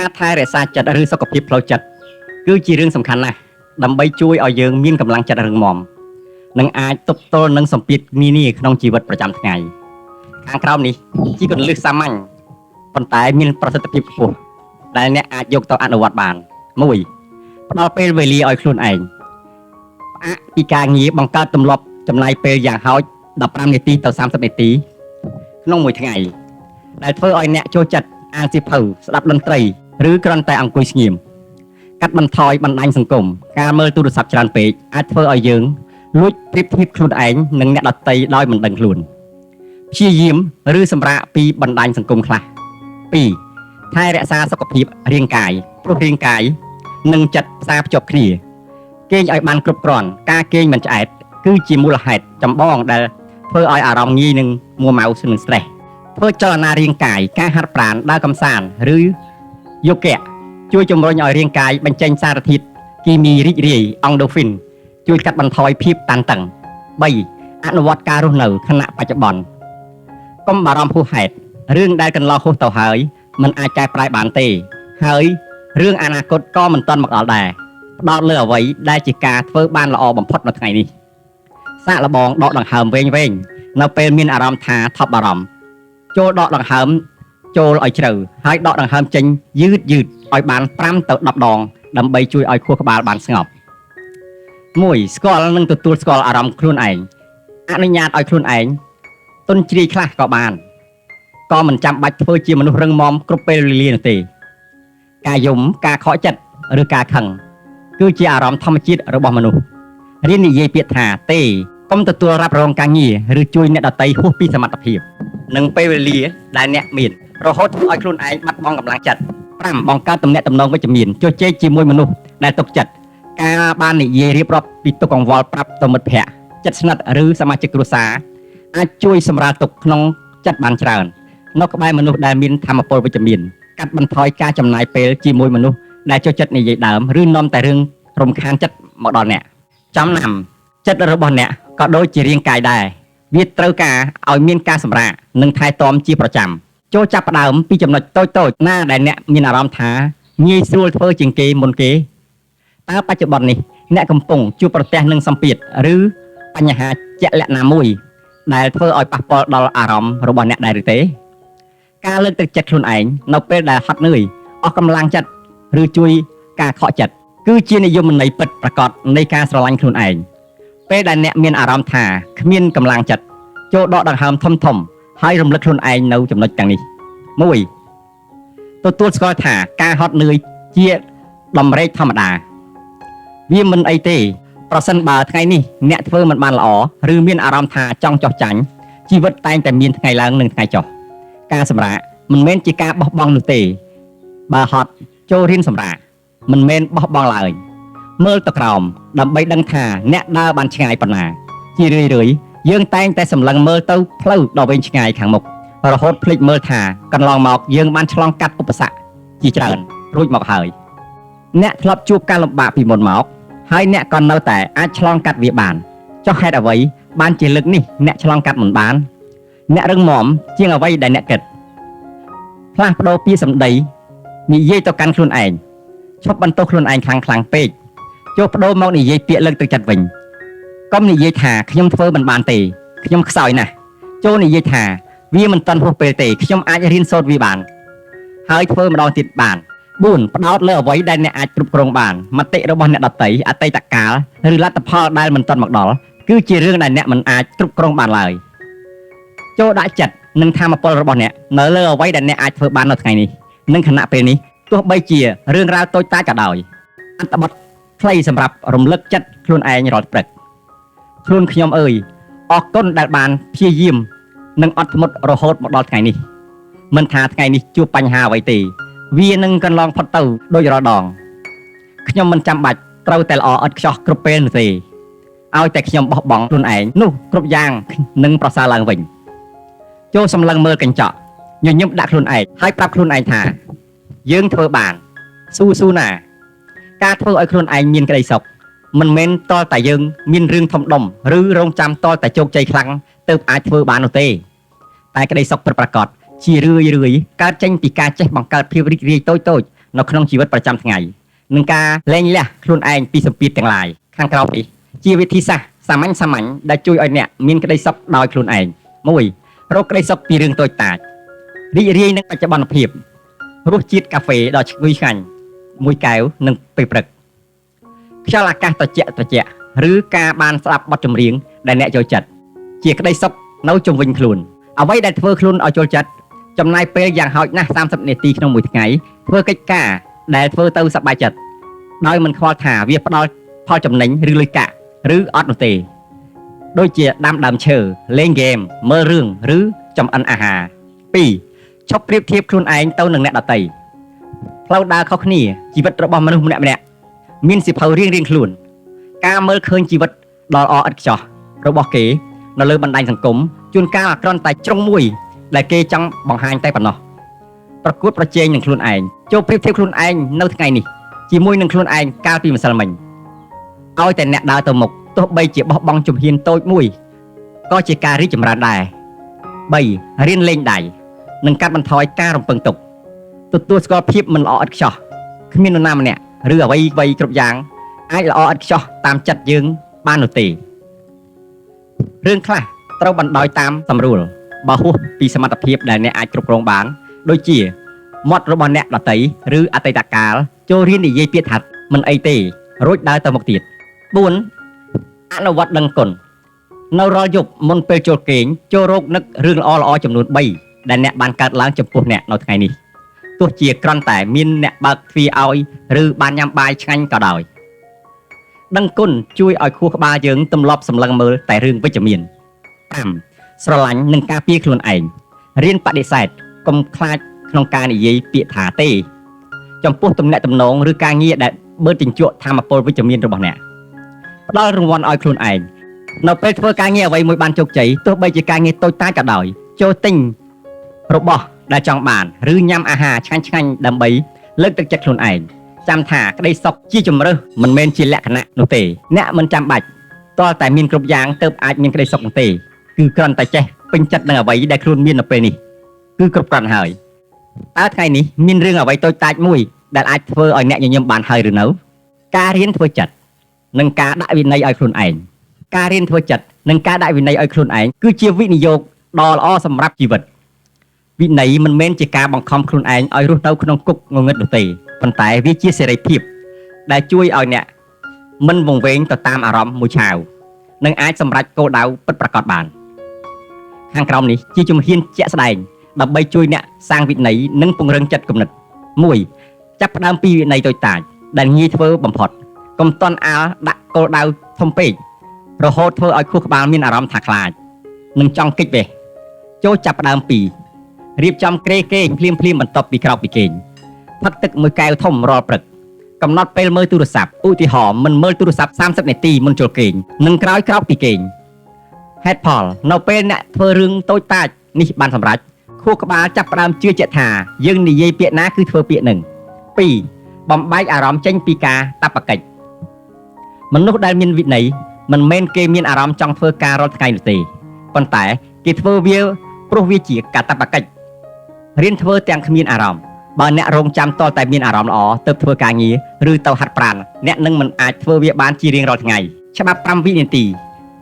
ការថែរក្សាចិត្តឬសុខភាពផ្លូវចិត្តគឺជារឿងសំខាន់ណាស់ដើម្បីជួយឲ្យយើងមានកម្លាំងចិត្តរឹងមាំនិងអាចទប់ទល់នឹងសម្ពាធនានាក្នុងជីវិតប្រចាំថ្ងៃខាងក្រោមនេះជាគន្លឹះសាមញ្ញប៉ុន្តែមានប្រសិទ្ធភាពខ្ពស់ដែលអ្នកអាចយកទៅអនុវត្តបាន1ផ្ដល់ពេលវេលាឲ្យខ្លួនឯងផ្អាកពីការងារបង្កើតទម្លាប់ចំណាយពេលយ៉ាងហោច15នាទីទៅ30នាទីក្នុងមួយថ្ងៃដែលធ្វើឲ្យអ្នកចូលចិត្តអានសៀវភៅស្ដាប់តន្ត្រីឬគ្រាន់តែអង្គុយស្ងៀមកាត់បន្ថយបណ្ដាញសង្គមការមើលទូរស័ព្ទច្រើនពេកអាចធ្វើឲ្យយើងលួចប្រៀបធៀបខ្លួនឯងនិងអ្នកដទៃដោយមិនដឹងខ្លួនព្យាយាមឬសម្រាកពីបណ្ដាញសង្គមខ្លះ2ថែរក្សាសុខភាពរាងកាយព្រោះរាងកាយនិងចិត្តផ្សារភ្ជាប់គ្នាគេងឲ្យបានគ្រប់គ្រាន់ការគេងមិនឆ្អែតគឺជាមូលហេតុចម្បងដែលធ្វើឲ្យអារម្មណ៍ងាយនឹងមួម៉ៅនិង stress ធ្វើចលនារាងកាយការហាត់ប្រាណដើរកម្សាន្តឬយូហ្គាជួយជំរុញឲ្យរាងកាយបញ្ចេញសារធាតុគីមីរីករាយ endorphin ជួយកាត់បន្ថយភាពតានតឹង3អនុវត្តការរស់នៅខណៈបច្ចុប្បន្នកុំបារម្ភហួសហេតុរឿងដែលកន្លងហួសទៅហើយมันអាចកែប្រែបានទេហើយរឿងអនាគតក៏មិនទាន់មកដល់ដែរផ្ដោតលើអ្វីដែលជាការធ្វើបានល្អបំផុតនៅថ្ងៃនេះសាកល្បងដកដង្ហើមវែងៗនៅពេលមានអារម្មណ៍ថាថប់បារម្ភចូលដកដង្ហើមចូលឲ្យជ្រៅហើយដកដង្ហើមចេញយឺតឲ្យបាន5ទៅ10ដងដើម្បីជួយឲ្យខួរក្បាលបានស្ងប់1ស្គាល់និងទទួលស្គាល់អារម្មណ៍ខ្លួនឯងអនុញ្ញាតឲ្យខ្លួនឯងទន់ជ្រាយខ្លះក៏បានក៏មិនចាំបាច់ធ្វើជាមនុស្សរឹងមាំគ្រប់ពេលវេលានោះទេការយំការខកចិត្តឬការខឹងគឺជាអារម្មណ៍ធម្មជាតិរបស់មនុស្សរៀននិយាយពាក្យថាទេកុំទទួលរ៉ាប់រងការងារឬជួយអ្នកដទៃហួសពីសមត្ថភាពនិងពេលវេលាដែលអ្នកមានរហូតធ្វើឲ្យខ្លួនឯងបាត់បង់កម្លាំងចិត្ត5បង្កើតទំនាក់ទំនងវិជ្ជមានជជែកជាមួយមនុស្សដែលទុកចិត្តការបាននិយាយរៀបរាប់ពីទុក្ខកង្វល់ប្រាប់ទៅមិត្តភ័ក្តិជិតស្និទ្ធឬសមាជិកគ្រួសារអាចជួយសម្រាលទុក្ខក្នុងចិត្តបានច្រើននៅក្បែរមនុស្សដែលមានថាមពលវិជ្ជមានកាត់បន្ថយការចំណាយពេលជាមួយមនុស្សដែលចូលចិត្តនិយាយដើមឬនាំតែរឿងរំខានចិត្តមកដល់អ្នកចំណាំចិត្តរបស់អ្នកក៏ដូចជារាងកាយដែរវាត្រូវការឲ្យមានការសម្រាកនិងថែទាំជាប្រចាំចូលចាប់ផ្ដើមពីចំណុចតូចៗណាដែលអ្នកមានអារម្មណ៍ថាងាយស្រួលធ្វើជាងគេមុនគេតើបច្ចុប្បន្ននេះអ្នកកំពុងជួបប្រទះនឹងសម្ពាធឬបញ្ហាជាក់លាក់ណាមួយដែលធ្វើឲ្យប៉ះពាល់ដល់អារម្មណ៍របស់អ្នកដែរឬទេការលើកទឹកចិត្តខ្លួនឯងនៅពេលដែលហត់នឿយអស់កម្លាំងចិត្តឬជួយការខកចិត្តគឺជានិយមន័យពិតប្រាកដនៃការស្រឡាញ់ខ្លួនឯងពេលដែលអ្នកមានអារម្មណ៍ថាគ្មានកម្លាំងចិត្តចូលដកដង្ហើមធំហើយរំលឹកខ្លួនឯងនៅចំណុចទាំងនេះ1ទទួលស្គាល់ថាការហត់នឿយជាតម្រេកធម្មតាវាមិនអីទេប្រសិនបើថ្ងៃនេះអ្នកធ្វើមិនបានល្អឬមានអារម្មណ៍ថាចង់ចោះចាញ់ជីវិតតែងតែមានថ្ងៃឡើងនិងថ្ងៃចុះការសម្រាកមិនមែនជាការបោះបង់នោះទេបើហត់ចូលរៀនសម្រាកមិនមែនបោះបង់ឡើយមើលទៅក្រោមដើម្បីដឹងថាអ្នកដើរបានឆ្ងាយប៉ុណ្ណាជារឿយៗយើងតែងតែសម្លឹងមើលទៅផ្លូវដ៏វែងឆ្ងាយខាងមុខរហូតភ្លេចមើលថាកន្លងមកយើងបានឆ្លងកាត់ឧបសគ្គជាច្រើនរួចមកហើយអ្នកធ្លាប់ជួបការលំបាកពីមុនមកហើយអ្នកក៏នៅតែអាចឆ្លងកាត់វាបានចុះហេតុអ្វីបានជាលើកនេះអ្នកឆ្លងកាត់មិនបានអ្នករឹងមាំជាងអ្វីដែលអ្នកគិតផ្លាស់ប្ដូរពាក្យសម្ដីនិយាយទៅកាន់ខ្លួនឯងឈប់បន្ទោសខ្លួនឯងខ្លាំងពេកចូលបដូរមកនិយាយពាក្យលើកទឹកចិត្តវិញកុំនិយាយថាខ្ញុំធ្វើមិនបានទេខ្ញុំខ្សោយណាស់ចូលនិយាយថាវាមិនទាន់ហួសពេលទេខ្ញុំអាចរៀនសូត្រវាបានហើយធ្វើម្ដងទៀតបាន4ផ្ដោតលើអ្វីដែលអ្នកអាចគ្រប់គ្រងបានមតិរបស់អ្នកដទៃអតីតកាលឬលទ្ធផលដែលមិនទាន់មកដល់គឺជារឿងដែលអ្នកមិនអាចគ្រប់គ្រងបានឡើយចូលដាក់ចិត្តនិងថាមពលរបស់អ្នកនៅលើអ្វីដែលអ្នកអាចធ្វើបាននៅថ្ងៃនេះនិងខណៈពេលនេះទោះបីជារឿងរ៉ាវតូចតាចក៏ដោយអត្ថបទខ្លីសម្រាប់រំលឹកចិត្តខ្លួនឯងរាល់ព្រឹកខ្លួនខ្ញុំអើយអរគុណដែលបានព្យាយាមនិងអត់ធ្មត់រហូតមកដល់ថ្ងៃនេះមិនថាថ្ងៃនេះជួបបញ្ហាអ្វីទេវានឹងកន្លងផុតទៅដូចរាល់ដងខ្ញុំមិនចាំបាច់ត្រូវតែល្អឥតខ្ចោះគ្រប់ពេលនោះទេឲ្យតែខ្ញុំបោះបង់ខ្លួនឯងនោះគ្រប់យ៉ាងនឹងប្រសើរឡើងវិញចូលសម្លឹងមើលកញ្ចក់ញញឹមដាក់ខ្លួនឯងហើយប្រាប់ខ្លួនឯងថាយើងធ្វើបានស៊ូណាការធ្វើឲ្យខ្លួនឯងមានក្តីសុខមិនមែនតលតែយើងមានរឿងធំដុំឬរងចាំតលតែជោគជ័យខ្លាំងទើបអាចធ្វើបាននោះទេតែក្តីសុខពិតប្រាកដជារឿយកើតចេញពីការចេះបង្កើតភាពរីករាយតូចៗ នៅក្នុងជីវិតប្រចាំថ្ងៃនឹងការលែងលះខ្លួនឯងពីសម្ពាធទាំងឡាយខាងក្រោមនេះជាវិធីសាស្ត្រសាមញ្ញដែលជួយឲ្យអ្នកមានក្តីសុខដោយខ្លួនឯង 1. រកក្តីសុខពីរឿងតូចតាចរីករាយនឹងបច្ចុប្បន្នភាពរសជាតិកាហ្វេដ៏ឈ្ងុយឆ្ងាញ់មួយកែវនឹងពេលព្រឹកខ្យល់អាកាសត្រជាក់ឬការបានស្ដាប់បទចម្រៀងដែលអ្នកចូលចិត្តជាក្តីសុខនៅជុំវិញខ្លួនអ្វីដែលធ្វើខ្លួនឲ្យចូលចិត្តចំណាយពេលយ៉ាងហោចណាស់30នាទីក្នុងមួយថ្ងៃធ្វើកិច្ចការដែលធ្វើទៅសប្បាយចិត្តដោយមិនខ្វល់ថាវាផ្ដល់ផលចំណេញឬលុយកាក់ឬអត់នោះទេដូចជាដាំដើមឈើលេងហ្គេមមើលរឿងឬចម្អិនអាហារ 2. ឈប់ប្រៀបធៀបខ្លួនឯងទៅនឹងអ្នកដទៃផ្លូវដើរខុសគ្នាជីវិតរបស់មនុស្សម្នាក់មានសិភៅរៀងខ្លួនការមើលឃើញជីវិតដ៏ល្អឥតខ្ចោះរបស់គេនៅលើបណ្ដាញសង្គមជួនកាលគ្រាន់តែជ្រុងមួយដែលគេចង់បង្ហាញតែប៉ុណ្ណោះប្រកួតប្រជែងនឹងខ្លួនឯងចូលប្រៀបធៀបខ្លួនឯងនៅថ្ងៃនេះជាមួយនឹងខ្លួនឯងកាលពីម្សិលមិញឲ្យតែអ្នកដើរទៅមុខទោះបីជាបោះបង់ជំហានតូចមួយក៏ជាការរីកចម្រើនដែរ 3. រៀនលេងដៃនិងកាត់បន្ថយការរំពឹងទុកទទួលស្គាល់ភាពមិនល្អឥតខ្ចោះគ្មាននរណាម្នាក់ឬអ្វីគ្រប់យ៉ាងអាចល្អឥតខ្ចោះតាមចិត្តយើងបាននោះទេរឿងខ្លះត្រូវបណ្ដោយតាមសម្រួលបើហួសពីសមត្ថភាពដែលអ្នកអាចគ្រប់គ្រងបានដូចជាមាត់របស់អ្នកដទៃឬអតីតកាលចូលរៀននិយាយពាក្យថាមិនអីទេរួចដើរទៅមុខទៀត 4. អនុវត្តដឹងគុណនៅរាល់យប់មុនពេលចូលគេងចូលរកនឹករឿងល្អចំនួន3ដែលអ្នកបានកើតឡើងចំពោះអ្នកនៅថ្ងៃនេះទោះជាគ្រាន់តែមានអ្នកបើកទ្វារឲ្យឬបានញ៉ាំបាយឆ្ងាញ់ក៏ដោយដឹងគុណជួយឲ្យខួរក្បាលយើងទម្លាប់សម្លឹងមើលតែរឿងវិជ្ជមាន 5. ស្រឡាញ់និងការពារខ្លួនឯងរៀនបដិសេធកុំខ្លាចក្នុងការនិយាយពាក្យថាទេចំពោះទំនាក់ទំនងឬការងារដែលបឺតជញ្ជក់ធម៌ពលវិជ្ជមានរបស់អ្នកផ្ដល់រង្វាន់ឲ្យខ្លួនឯងនៅពេលធ្វើការងារអ្វីមួយបានជោគជ័យទោះបីជាការងារតូចតាចក៏ដោយចូលទិញរបស់ដែលចង់បានឬញ៉ាំអាហារឆ្ងាញ់ដើម្បីលើកទឹកចិត្តខ្លួនឯងចាំថាក្តីសុខជាជំរើសមិនមែនជាលក្ខណៈនោះទេអ្នកមិនចាំបាច់ទាល់តែមានគ្រប់យ៉ាងទើបអាចមានក្តីសុខនោះទេគឺគ្រាន់តែចេះពេញចិត្តនឹងអ្វីដែលខ្លួនមាននៅពេលនេះគឺគ្រប់គ្រាន់ហើយតើថ្ងៃនេះមានរឿងអ្វីតូចតាចមួយដែលអាចធ្វើឲ្យអ្នកញញឹមបានហើយឬនៅការរៀនធ្វើចិត្តនិងការដាក់វិន័យឲ្យខ្លួនឯងការរៀនធ្វើចិត្តនិងការដាក់វិន័យឲ្យខ្លួនឯងគឺជាវិនិយោគដ៏ល្អសម្រាប់ជីវិតវិន័យមិនមែនជាការបង្ខំខ្លួនឯងឲ្យរស់នៅក្នុងគុកងងឹតនោះទេប៉ុន្តែវាជាសេរីភាពដែលជួយឲ្យអ្នកមិនវង្វេងទៅតាមអារម្មណ៍មួយឆាវនិងអាចសម្រេចគោលដៅពិតប្រាកដបានខាងក្រោមនេះជាជំហានជាក់ស្ដែងដើម្បីជួយអ្នកសាងវិន័យនិងពង្រឹងចិត្តគំនិត 1. ចាប់ផ្ដើមពីវិន័យតូចតាចដែលងាយធ្វើបំផុតកុំតន់អាលដាក់គោលដៅធំពេករហូតធ្វើឲ្យខួរក្បាលមានអារម្មណ៍ថាខ្លាចនិងចង់គេចវេះចូលចាប់ផ្ដើមពីរៀបចំគ្រែគេងភ្លាមបន្ទាប់ពីក្រោកពីគេងផឹកទឹកមួយកែវធំរាល់ព្រឹកកំណត់ពេលមើលទូរស័ព្ទឧទាហរណ៍មិនមើលទូរស័ព្ទ30នាទីមុនចូលគេងនិងក្រោយក្រោកពីគេងហេតុផលនៅពេលអ្នកធ្វើរឿងតូចតាចនេះបានសម្រេចខួរក្បាលចាប់ផ្ដើមជឿជាក់ថាយើងនិយាយពាក្យណាគឺធ្វើពាក្យនឹង 2. បំបែកអារម្មណ៍ចេញពីការតបកិច្ចមនុស្សដែលមានវិន័យមិនមែនគេមានអារម្មណ៍ចង់ធ្វើការរាល់ថ្ងៃនោះទេប៉ុន្តែគេធ្វើវាព្រោះវាជាកាតព្វកិច្ចរៀនធ្វើទាំងគ្មានអារម្មណ៍បើអ្នករងចាំតតែមានអារម្មណ៍ល្អទើបធ្វើការងារឬទៅហាត់ប្រាណអ្នកនឹងមិនអាចធ្វើវាបានជារៀងរាល់ថ្ងៃច្បាប់5វិនាទី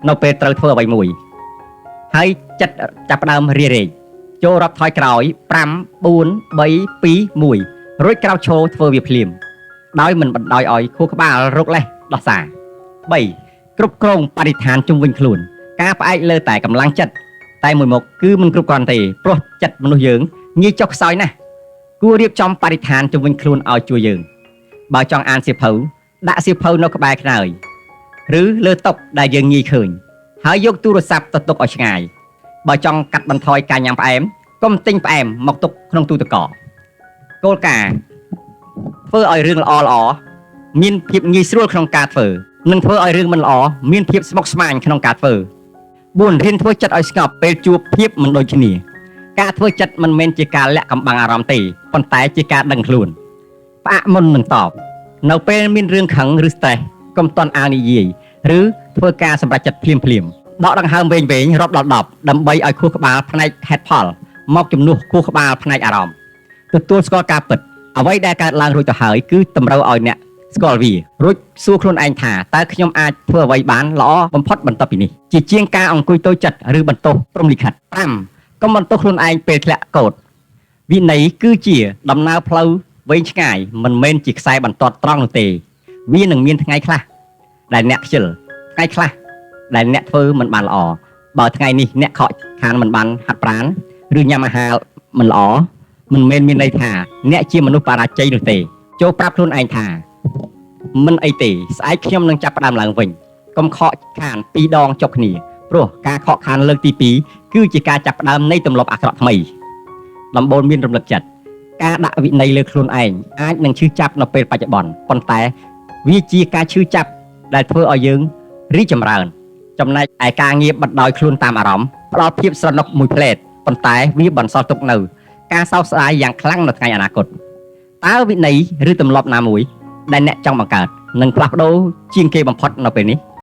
នៅពេលត្រូវធ្វើអ្វីមួយហើយចិត្តចាប់ផ្ដើមរារែកចូលរាប់ថយក្រោយ5 4 3 2 1រួចក្រោកឈរធ្វើវាភ្លាមដោយមិនបណ្ដោយឲ្យខួរក្បាលរកលេសដោះសារ 3. គ្រប់គ្រងបរិស្ថានជុំវិញខ្លួនការផ្អែកលើតែកម្លាំងចិត្តតែមួយមុខគឺមិនគ្រប់គ្រាន់ទេព្រោះចិត្តមនុស្សយើងងាយចុះខ្សោយណាស់គួររៀបចំបរិស្ថានជុំវិញខ្លួនឲ្យជួយយើងបើចង់អានសៀវភៅដាក់សៀវភៅនៅក្បែរខ្នើយឬលើតុដែលយើងងាយឃើញហើយយកទូរស័ព្ទទៅទុកឲ្យឆ្ងាយបើចង់កាត់បន្ថយការញ៉ាំផ្អែមកុំទិញផ្អែមមកទុកក្នុងទូទឹកកកគោលការណ៍ធ្វើឲ្យរឿងល្អមានភាពងាយស្រួលក្នុងការធ្វើនិងធ្វើឲ្យរឿងមិនល្អមានភាពស្មុគស្មាញក្នុងការធ្វើ 4. រៀនធ្វើចិត្តឲ្យស្ងប់ពេលជួបភាពមិនដូចគ្នាការធ្វើចិត្តមិនមែនជាការលាក់កំបាំងអារម្មណ៍ទេប៉ុន្តែជាការដឹងខ្លួនផ្អាកមុននឹងតបនៅពេលមានរឿងខឹងឬ stress កុំតន់អាលនិយាយឬធ្វើការសម្រេចចិត្តភ្លាមដកដង្ហើមវែងរាប់ដល់10ដើម្បីឲ្យខួរក្បាលផ្នែកហេតុផលមកជំនួសខួរក្បាលផ្នែកអារម្មណ៍ទទួលស្គាល់ការពិត អ្វីដែលកើតឡើងរួចទៅហើយគឺតម្រូវឲ្យអ្នកស្គាល់វារួចសួរខ្លួនឯងថាតើខ្ញុំអាចធ្វើអ្វីបានល្អបំផុតបន្ទាប់ពីនេះជាជាងការអង្គុយតូចចិត្តឬបន្ទោសព្រំលិខិត5កុំបន្ទោសខ្លួនឯងពេលធ្លាក់កោដវិន័យគឺជាដំណើរផ្លូវវែងឆ្ងាយមិនមែនជាខ្សែបន្ទាត់ត្រង់នោះទេវានឹងមានថ្ងៃខ្លះដែលអ្នកខ្ជិលថ្ងៃខ្លះដែលអ្នកធ្វើមិនបានល្អបើថ្ងៃនេះអ្នកខកខានមិនបានហាត់ប្រាណឬញ៉ាំអាហារមិនល្អមិនមែនមានន័យថាអ្នកជាមនុស្សបរាជ័យនោះទេចូលប្រាប់ខ្លួនឯងថាមិនអីទេស្អែកខ្ញុំនឹងចាប់ផ្ដើមឡើងវិញកុំខកខាន2ដងចុះគ្នាព្រោះការខកខានលើកទី2គឺជាការចាប់ផ្ដើមនៃទម្លាប់អាក្រក់ថ្មីដំបូលមានរំលឹកចិត្តការដាក់វិន័យលើខ្លួនឯងអាចនឹងឈឺចាប់នៅពេលបច្ចុប្បន្នប៉ុន្តែវាជាការឈឺចាប់ដែលធ្វើឲ្យយើងរីកចម្រើនចំណែកឯការងារបដ ாய் ខ្លួនតាមអារម្មណ៍ផ្ដល់ភាពស្រណុកមួយផ្លែតប៉ុន្តែវាបន្សល់ទុកនៅការសោកស្ដាយយ៉ាងខ្លាំងនៅថ្ងៃអនាគតតើវិន័យឬទម្លាប់ណាមួយដែលអ្នកចង់បង្កើតនឹងផ្លាស់ប្ដូរជាងគេបំផុតនៅពេលនេះ